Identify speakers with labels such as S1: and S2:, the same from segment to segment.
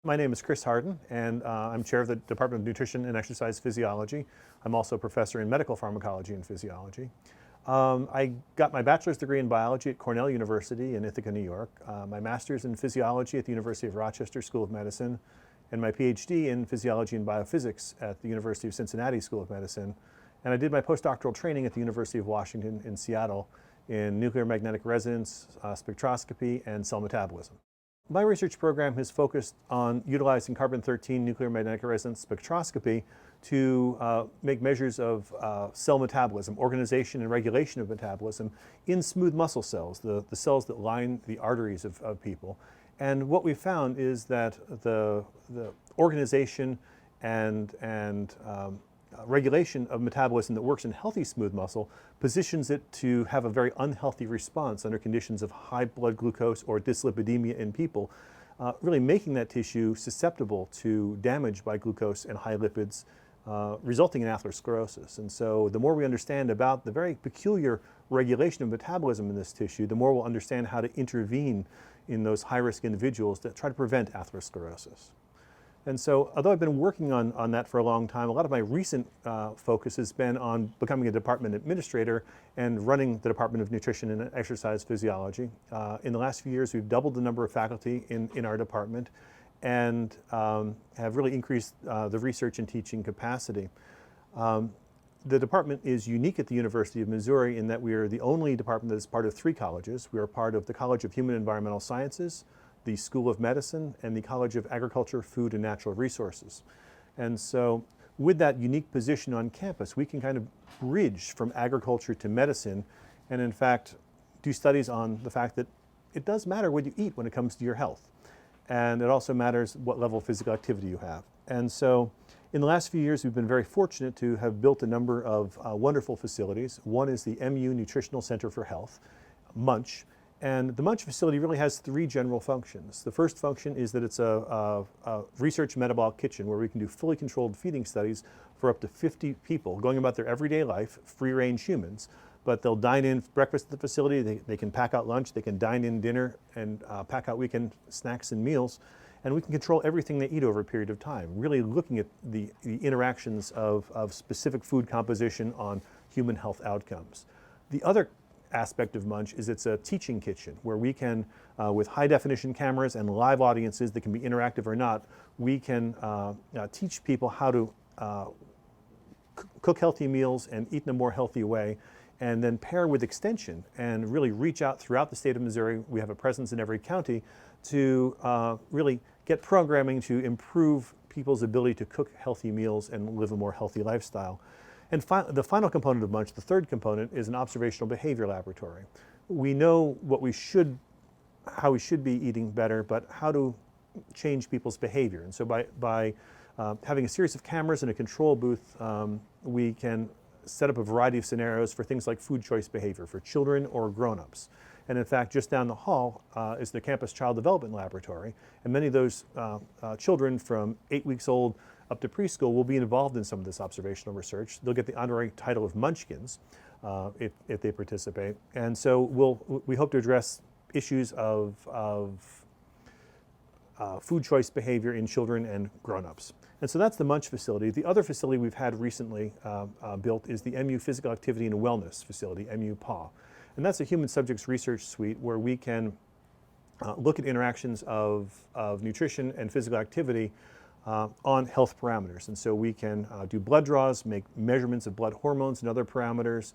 S1: My name is Chris Hardin, and I'm chair of the Department of Nutrition and Exercise Physiology. I'm also a professor in medical pharmacology and physiology. I got my bachelor's degree in biology at Cornell University in Ithaca, New York, my master's in physiology at the University of Rochester School of Medicine, and my PhD in physiology and biophysics at the University of Cincinnati School of Medicine. And I did my postdoctoral training at the University of Washington in Seattle in nuclear magnetic resonance, spectroscopy, and cell metabolism. My research program has focused on utilizing carbon-13 nuclear magnetic resonance spectroscopy to make measures of cell metabolism, organization and regulation of metabolism in smooth muscle cells, the cells that line the arteries of people. And what we found is that the organization and regulation of metabolism that works in healthy smooth muscle positions it to have a very unhealthy response under conditions of high blood glucose or dyslipidemia in people, really making that tissue susceptible to damage by glucose and high lipids, resulting in atherosclerosis. And so the more we understand about the very peculiar regulation of metabolism in this tissue, the more we'll understand how to intervene in those high-risk individuals that try to prevent atherosclerosis. And so, although I've been working on that for a long time, a lot of my recent focus has been on becoming a department administrator and running the Department of Nutrition and Exercise Physiology. In the last few years, we've doubled the number of faculty in our department and have really increased the research and teaching capacity. The department is unique at the University of Missouri in that we are the only department that is part of three colleges. We are part of the College of Human and Environmental Sciences, the School of Medicine, and the College of Agriculture, Food, and Natural Resources. And so with that unique position on campus, we can kind of bridge from agriculture to medicine and in fact do studies on the fact that it does matter what you eat when it comes to your health. And it also matters what level of physical activity you have. And so in the last few years, we've been very fortunate to have built a number of wonderful facilities. One is the MU Nutritional Center for Health, MUNCH. And the MUNCH facility really has three general functions. The first function is that it's a research metabolic kitchen where we can do fully controlled feeding studies for up to 50 people going about their everyday life, free-range humans. But they'll dine in breakfast at the facility, they can pack out lunch, they can dine in dinner and pack out weekend snacks and meals. And we can control everything they eat over a period of time, really looking at the interactions of specific food composition on human health outcomes. The other aspect of MUNCH is it's a teaching kitchen where we can, with high definition cameras and live audiences that can be interactive or not, we can teach people how to cook healthy meals and eat in a more healthy way, and then pair with extension and really reach out throughout the state of Missouri. We have a presence in every county to really get programming to improve people's ability to cook healthy meals and live a more healthy lifestyle. And the final component of MUNCH, the third component, is an observational behavior laboratory. We know how we should be eating better, but how to change people's behavior. And so by having a series of cameras and a control booth, we can set up a variety of scenarios for things like food choice behavior for children or grown-ups. And in fact, just down the hall is the Campus Child Development Laboratory. And many of those children from 8 weeks old up to preschool will be involved in some of this observational research. They'll get the honorary title of Munchkins if they participate. And so we hope to address issues of food choice behavior in children and grown-ups. And so that's the MUNCH facility. The other facility we've had recently built is the MU Physical Activity and Wellness facility, MU PAW. And that's a human subjects research suite where we can look at interactions of nutrition and physical activity on health parameters. And so we can do blood draws, make measurements of blood hormones and other parameters,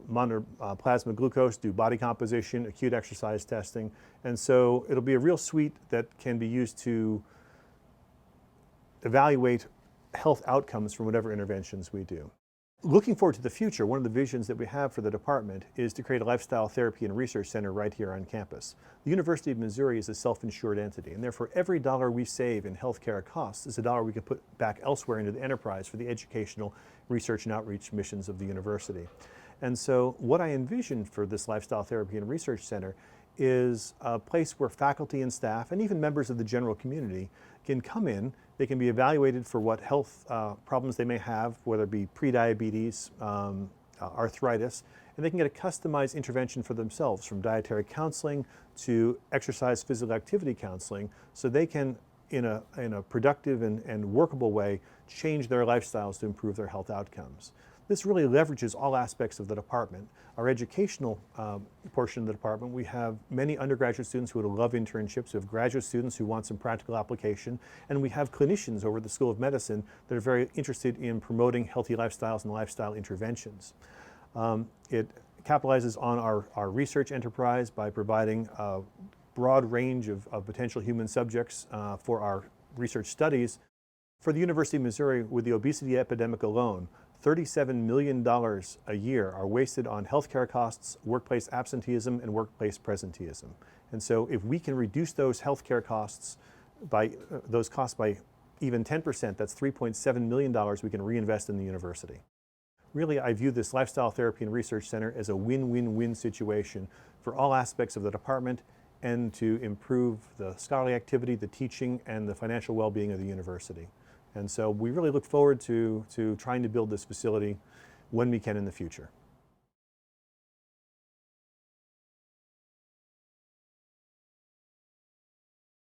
S1: monitor plasma glucose, do body composition, acute exercise testing. And so it'll be a real suite that can be used to evaluate health outcomes from whatever interventions we do. Looking forward to the future, one of the visions that we have for the department is to create a lifestyle therapy and research center right here on campus. The University of Missouri is a self-insured entity, and therefore every dollar we save in healthcare costs is a dollar we can put back elsewhere into the enterprise for the educational, research, and outreach missions of the university. And so what I envision for this lifestyle therapy and research center is a place where faculty and staff, and even members of the general community, can come in. They can be evaluated for what health problems they may have, whether it be prediabetes, arthritis, and they can get a customized intervention for themselves, from dietary counseling to exercise physical activity counseling, so they can in a productive and workable way, change their lifestyles to improve their health outcomes. This really leverages all aspects of the department. Our educational portion of the department, we have many undergraduate students who would love internships. We have graduate students who want some practical application, and we have clinicians over at the School of Medicine that are very interested in promoting healthy lifestyles and lifestyle interventions. It capitalizes on our research enterprise by providing a broad range of potential human subjects for our research studies. For the University of Missouri, with the obesity epidemic alone, $37 million a year are wasted on healthcare costs, workplace absenteeism, and workplace presenteeism. And so if we can reduce those healthcare costs by even 10%, that's $3.7 million we can reinvest in the university. Really, I view this Lifestyle Therapy and Research Center as a win-win-win situation for all aspects of the department and to improve the scholarly activity, the teaching, and the financial well-being of the university. And so we really look forward to trying to build this facility when we can in the future.